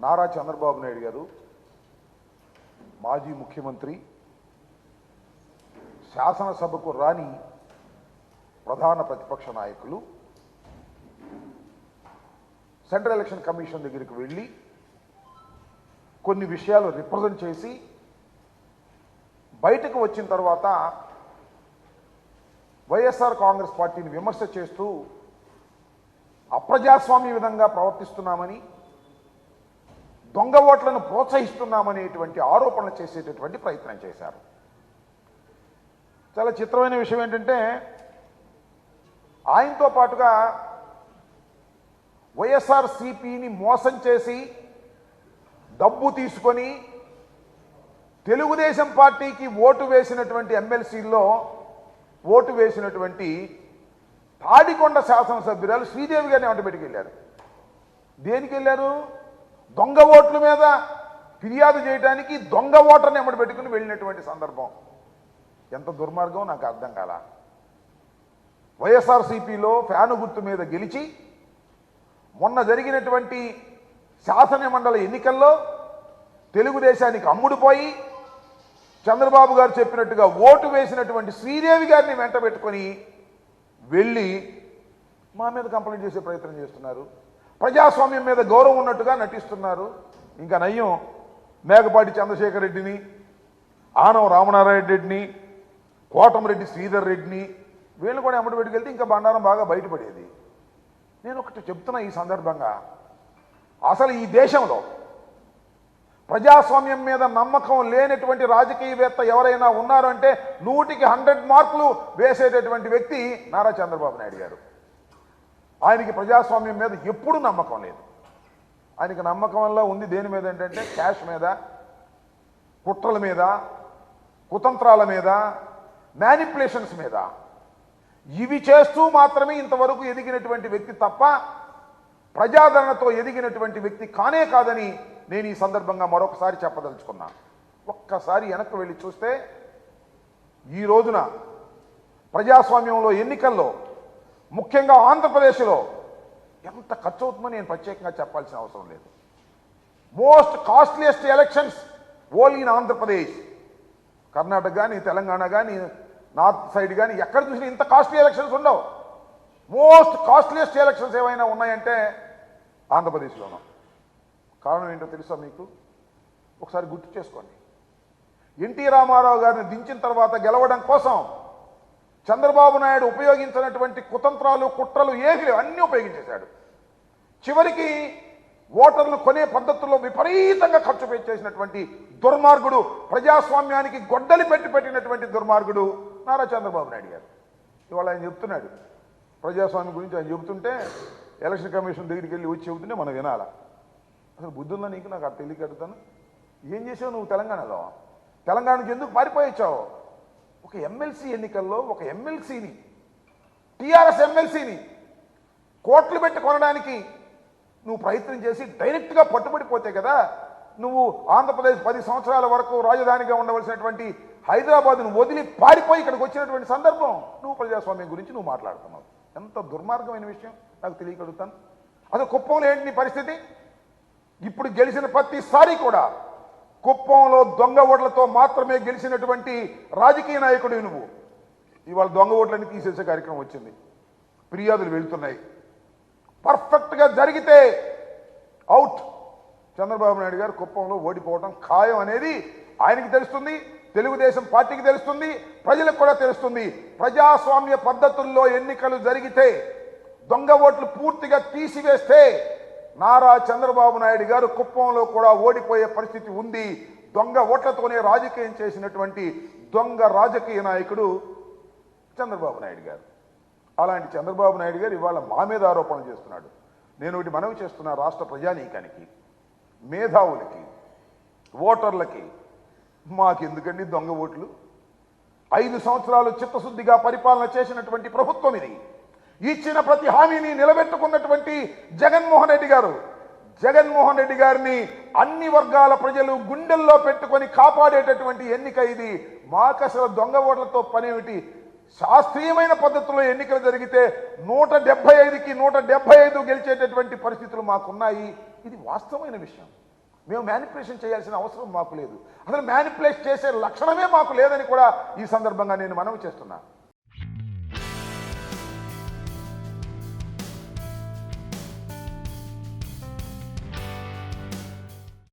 నారా చంద్రబాబు నాయుడు గారు మాజీ ముఖ్యమంత్రి, శాసనసభకు రాని ప్రధాన ప్రతిపక్ష నాయకులు సెంట్రల్ ఎలక్షన్ కమిషన్ దగ్గరికి వెళ్ళి కొన్ని విషయాలు రిప్రజెంట్ చేసి బయటకు వచ్చిన తర్వాత వైఎస్ఆర్ కాంగ్రెస్ పార్టీని విమర్శ చేస్తూ అప్రజాస్వామ్య విధంగా ప్రవర్తిస్తున్నామని, దొంగ ఓట్లను ప్రోత్సహిస్తున్నామనేటువంటి ఆరోపణలు చేసేటటువంటి ప్రయత్నం చేశారు. చాలా చిత్రమైన విషయం ఏంటంటే, ఆయనతో పాటుగా వైఎస్ఆర్సీపీని మోసం చేసి డబ్బు తీసుకొని తెలుగుదేశం పార్టీకి ఓటు వేసినటువంటి ఎమ్మెల్సీల్లో ఓటు వేసినటువంటి తాడికొండ శాసనసభ్యురాలు శ్రీదేవి గారిని వెంట పెట్టుకెళ్ళారు. దేనికి వెళ్ళారు? దొంగ ఓట్ల మీద ఫిర్యాదు చేయడానికి దొంగ ఓటర్ని ఎమ్మడి పెట్టుకుని వెళ్ళినటువంటి సందర్భం. ఎంత దుర్మార్గం నాకు అర్థం కాల. వైఎస్ఆర్సీపీలో ఫ్యాను గుర్తు మీద గెలిచి మొన్న జరిగినటువంటి శాసనమండలి ఎన్నికల్లో తెలుగుదేశానికి అమ్ముడుపోయి చంద్రబాబు గారు చెప్పినట్టుగా ఓటు వేసినటువంటి శ్రీదేవి గారిని వెంట పెట్టుకొని వెళ్ళి మా మీద కంప్లైంట్ చేసే ప్రయత్నం చేస్తున్నారు. ప్రజాస్వామ్యం మీద గౌరవం ఉన్నట్టుగా నటిస్తున్నారు. ఇంకా నయ్యం, మేకపాటి చంద్రశేఖర్ రెడ్డిని, ఆనవ రామనారాయణ రెడ్డిని, కోటమిరెడ్డి శ్రీధర్ రెడ్డిని వీళ్ళని కూడా ఎమ్మడి పెట్టుకెళ్తే ఇంకా బండారం బాగా బయటపడేది. నేను ఒకటి చెప్తున్నా ఈ సందర్భంగా, అసలు ఈ దేశంలో ప్రజాస్వామ్యం మీద నమ్మకం లేనటువంటి రాజకీయవేత్త ఎవరైనా ఉన్నారు అంటే 100కి 100 మార్కులు వేసేటటువంటి వ్యక్తి నారా చంద్రబాబు నాయుడు గారు. ఆయనకి ప్రజాస్వామ్యం మీద ఎప్పుడూ నమ్మకం లేదు. ఆయనకి నమ్మకం వల్ల ఉంది దేని మీద ఏంటంటే క్యాష్ మీద, కుట్రల మీద, కుతంత్రాల మీద, మ్యానిపులేషన్స్ మీద. ఇవి చేస్తూ మాత్రమే ఇంతవరకు ఎదిగినటువంటి వ్యక్తి తప్ప ప్రజాదరణతో ఎదిగినటువంటి వ్యక్తి కానే కాదని నేను ఈ సందర్భంగా మరొకసారి చెప్పదలుచుకున్నా. ఒక్కసారి వెనక్కి వెళ్ళి చూస్తే ఈ రోజున ప్రజాస్వామ్యంలో ఎన్నికల్లో ముఖ్యంగా ఆంధ్రప్రదేశ్లో ఎంత ఖర్చు అవుతుందో నేను ప్రత్యేకంగా చెప్పాల్సిన అవసరం లేదు. Most costliest elections only in Andhra Pradesh. Karnataka కానీ, తెలంగాణ కానీ, నార్త్ సైడ్ కానీ ఎక్కడ చూసినా ఇంత కాస్ట్లీ ఎలక్షన్స్ ఉండవు. మోస్ట్ కాస్ట్లీయెస్ట్ ఎలక్షన్స్ ఏమైనా ఉన్నాయంటే ఆంధ్రప్రదేశ్లోనూ. కారణం ఏంటో తెలుసా మీకు? ఒకసారి గుర్తు చేసుకోండి. ఎన్టీ రామారావు గారిని దించిన తర్వాత గెలవడం కోసం చంద్రబాబు నాయుడు ఉపయోగించినటువంటి కుతంత్రాలు, కుట్రలు ఏవి అన్నీ ఉపయోగించేశాడు. చివరికి ఓటర్లు కొనే పద్ధతుల్లో విపరీతంగా ఖర్చు చేసినటువంటి దుర్మార్గుడు, ప్రజాస్వామ్యానికి గొడ్డలి పెట్టినటువంటి దుర్మార్గుడు నారా చంద్రబాబు నాయుడు గారు. ఇవాళ ఆయన చెప్తున్నాడు ప్రజాస్వామ్యం గురించి. ఆయన చెబుతుంటే ఎలక్షన్ కమిషన్ దగ్గరికి వెళ్ళి వచ్చి చెబుతుంటే మనం వినాలా? అసలు బుద్ధి ఉందా నీకు? నాకు తెలియక అడుగుతాను. ఏం చేసావు నువ్వు తెలంగాణలో? తెలంగాణ నుంచి ఎందుకు పారిపోయొచ్చావు? ఒక ఎమ్మెల్సీ ఎన్నికల్లో ఒక ఎమ్మెల్సీని, టీఆర్ఎస్ ఎమ్మెల్సీని కోట్లు పెట్టి కొనడానికి నువ్వు ప్రయత్నం చేసి డైరెక్ట్గా పట్టుబడిపోతే కదా నువ్వు ఆంధ్రప్రదేశ్ 10 సంవత్సరాల వరకు రాజధానిగా ఉండవలసినటువంటి హైదరాబాద్ను వదిలి పారిపోయి ఇక్కడికి వచ్చినటువంటి సందర్భం. నువ్వు ప్రజాస్వామ్యం గురించి నువ్వు మాట్లాడుతున్నావు. ఎంత దుర్మార్గమైన విషయం నాకు తెలియకడుగుతాను. అసలు కుప్పంలో ఏంటి నీ పరిస్థితి? ఇప్పుడు గెలిచిన ప్రతిసారి కూడా కుప్పంలో దొంగ ఓట్లతో మాత్రమే గెలిచినటువంటి రాజకీయ నాయకుడు నువ్వు. ఇవాళ దొంగ ఓట్లన్నీ తీసేసే కార్యక్రమం వచ్చింది. ఫిర్యాదులు వెళ్తున్నాయి. పర్ఫెక్ట్గా జరిగితే అవుట్. చంద్రబాబు నాయుడు గారు కుప్పంలో ఓడిపోవడం ఖాయం అనేది ఆయనకి తెలుస్తుంది, తెలుగుదేశం పార్టీకి తెలుస్తుంది, ప్రజలకు కూడా తెలుస్తుంది. ప్రజాస్వామ్య పద్ధతుల్లో ఎన్నికలు జరిగితే దొంగ ఓట్లు పూర్తిగా తీసివేస్తే నారా చంద్రబాబు నాయుడు గారు కుప్పంలో కూడా ఓడిపోయే పరిస్థితి ఉంది. దొంగ ఓట్లతోనే రాజకీయం చేసినటువంటి దొంగ రాజకీయ నాయకుడు చంద్రబాబు నాయుడు గారు. అలాంటి చంద్రబాబు నాయుడు గారు ఇవాళ మా మీద ఆరోపణలు చేస్తున్నాడు. నేను ఒకటి మనవి చేస్తున్నా రాష్ట్ర ప్రజానీకానికి, మేధావులకి, ఓటర్లకి, మాకెందుకండి దొంగ ఓట్లు? 5 సంవత్సరాలు చిత్తశుద్ధిగా పరిపాలన చేసినటువంటి ప్రభుత్వం ఇది. ఇచ్చిన ప్రతి హామీని నిలబెట్టుకున్నటువంటి జగన్మోహన్ రెడ్డి గారు. జగన్మోహన్ రెడ్డి గారిని అన్ని వర్గాల ప్రజలు గుండెల్లో పెట్టుకొని కాపాడేటటువంటి ఎన్నిక ఇది. మాకసలు దొంగ ఓట్లతో పనేమిటి? శాస్త్రీయమైన పద్ధతిలో ఎన్నికలు జరిగితే 175కి 175 గెలిచేటటువంటి పరిస్థితులు మాకున్నాయి. ఇది వాస్తవమైన విషయం. మేము మ్యానిపులేషన్ చేయాల్సిన అవసరం మాకు లేదు. అసలు మ్యానిపులేట్ చేసే లక్షణమే మాకు లేదని కూడా ఈ సందర్భంగా నేను మనవి చేస్తున్నా.